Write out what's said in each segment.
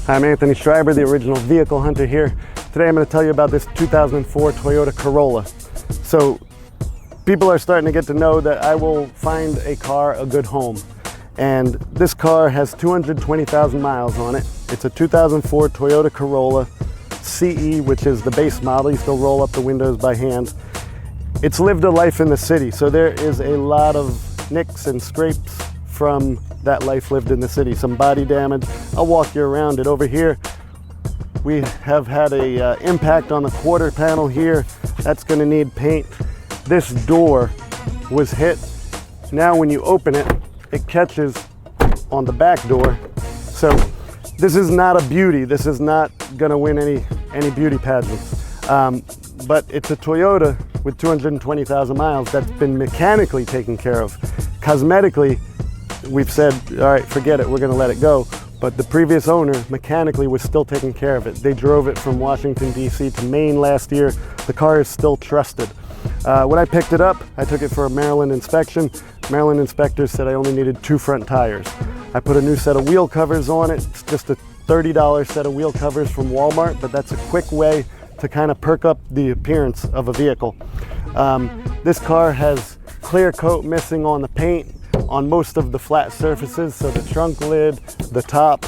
I'm Anthony Schreiber, the original vehicle hunter here. Today I'm going to tell you about this 2004 Toyota Corolla. So people are starting to get to know that I will find a car a good home. And this car has 220,000 miles on it. It's a 2004 Toyota Corolla CE, which is the base model. You still roll up the windows by hand. It's lived a life in the city, so there is a lot of nicks and scrapes from that life lived in the city. Some body damage. I'll walk you around it. Over here we have had a impact on the quarter panel here. That's going to need paint. This door was hit. Now when you open it, it catches on the back door. So this is not a beauty. This is not going to win any beauty pageants. But it's a Toyota with 220,000 miles that's been mechanically taken care of. Cosmetically, we've said, all right, forget it, we're going to let it go. But the previous owner mechanically was still taking care of it. They drove it from Washington, D.C. to Maine last year. The car is still trusted. When I picked it up, I took it for a Maryland inspection. Maryland inspectors said I only needed 2 front tires. I put a new set of wheel covers on it. It's just a $30 set of wheel covers from Walmart, but that's a quick way to kind of perk up the appearance of a vehicle. This car has clear coat missing on the paint, on most of the flat surfaces, so the trunk lid, the top,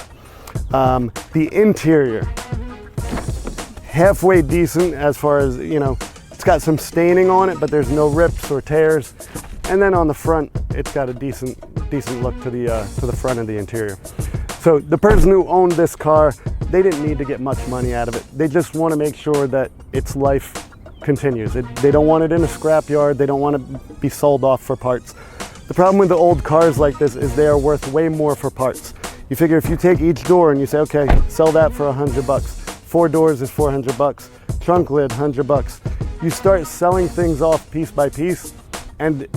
the interior, halfway decent as far as, you know, it's got some staining on it, but there's no rips or tears. And then on the front, it's got a decent look to the front of the interior. So the person who owned this car, they didn't need to get much money out of it. They just want to make sure that its life continues. They don't want it in a scrapyard. They don't want to be sold off for parts. The problem with the old cars like this is they are worth way more for parts. You figure if you take each door and you say, okay, sell that for $100. 4 doors is $400. Trunk lid, $100. You start selling things off piece by piece, and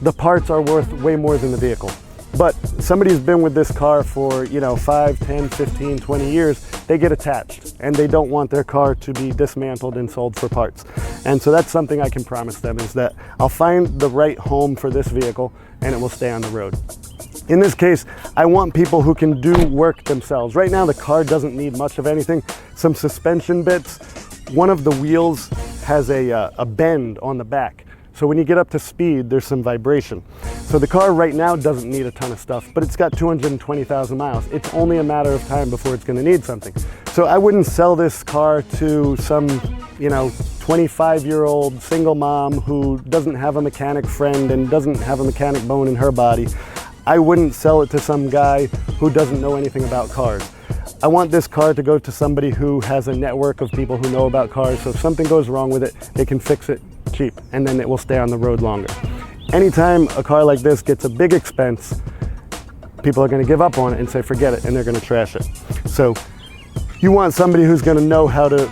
the parts are worth way more than the vehicle. But somebody who's been with this car for, 5, 10, 15, 20 years, they get attached and they don't want their car to be dismantled and sold for parts. And so that's something I can promise them, is that I'll find the right home for this vehicle and it will stay on the road. In this case, I want people who can do work themselves. Right now the car doesn't need much of anything. Some suspension bits. One of the wheels has a bend on the back. So when you get up to speed, there's some vibration. So the car right now doesn't need a ton of stuff, but it's got 220,000 miles. It's only a matter of time before it's going to need something. So I wouldn't sell this car to some, 25-year-old single mom who doesn't have a mechanic friend and doesn't have a mechanic bone in her body. I wouldn't sell it to some guy who doesn't know anything about cars. I want this car to go to somebody who has a network of people who know about cars, so if something goes wrong with it, they can fix it cheap, and then it will stay on the road longer. Anytime a car like this gets a big expense, people are going to give up on it and say forget it, and they're going to trash it. So you want somebody who's going to know how to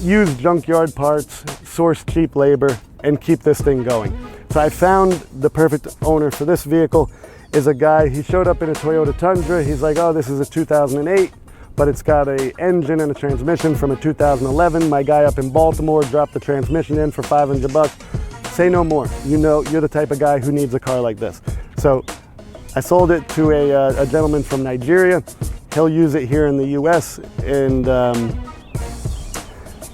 use junkyard parts, source cheap labor, and keep this thing going. So I found the perfect owner for this vehicle is a guy. He showed up in a Toyota Tundra. He's like, oh, this is a 2008, but it's got an engine and a transmission from a 2011. My guy up in Baltimore dropped the transmission in for $500. Say no more. You know, you're the type of guy who needs a car like this. So I sold it to a gentleman from Nigeria. He'll use it here in the US, and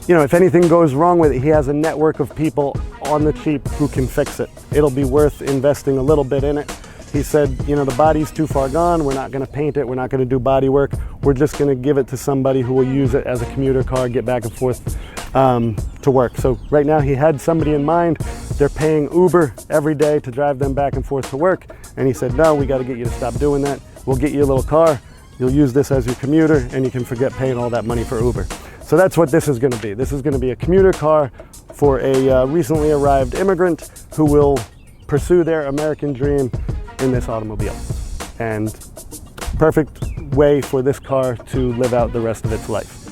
if anything goes wrong with it, he has a network of people on the cheap who can fix it. It'll be worth investing a little bit in it. He said, the body's too far gone. We're not going to paint it. We're not going to do body work. We're just going to give it to somebody who will use it as a commuter car, get back and forth to work. So right now he had somebody in mind. They're paying Uber every day to drive them back and forth to work. And he said, no, we got to get you to stop doing that. We'll get you a little car. You'll use this as your commuter, and you can forget paying all that money for Uber. So that's what this is going to be. This is going to be a commuter car for a recently arrived immigrant who will pursue their American dream in this automobile. And perfect way for this car to live out the rest of its life.